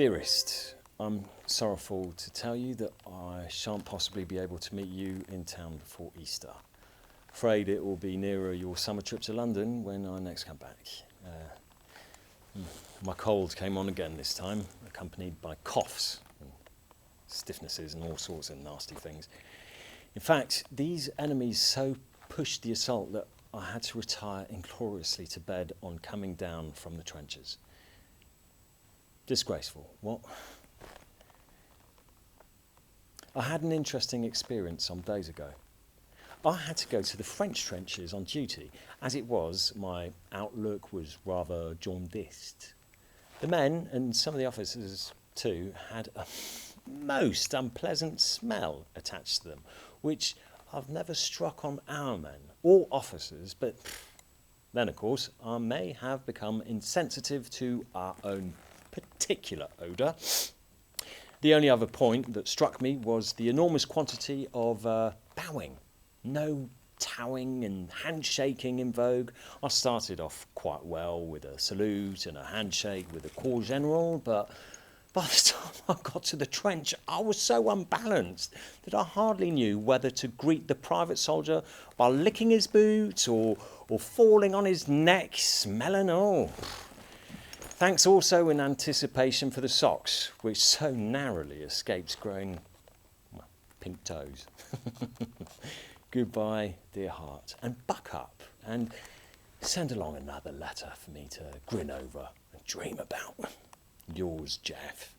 Dearest, I'm sorrowful to tell you that I shan't possibly be able to meet you in town before Easter. Afraid it will be nearer your summer trip to London when I next come back. My cold came on again this time, accompanied by coughs and stiffnesses and all sorts of nasty things. In fact, these enemies so pushed the assault that I had to retire ingloriously to bed on coming down from the trenches. Disgraceful, what? I had an interesting experience some days ago. I had to go to the French trenches on duty. As it was, my outlook was rather jaundiced. The men, and some of the officers too, had a most unpleasant smell attached to them, which I've never struck on our men or officers, but then of course I may have become insensitive to our own particular odour. The only other point that struck me was the enormous quantity of bowing. No towing and handshaking in vogue. I started off quite well with a salute and a handshake with the Corps General, but by the time I got to the trench, I was so unbalanced that I hardly knew whether to greet the private soldier by licking his boots or falling on his neck, smelling all. Thanks also in anticipation for the socks, which so narrowly escapes growing pink toes. Goodbye, dear heart, and buck up and send along another letter for me to grin over and dream about. Yours, Geoff.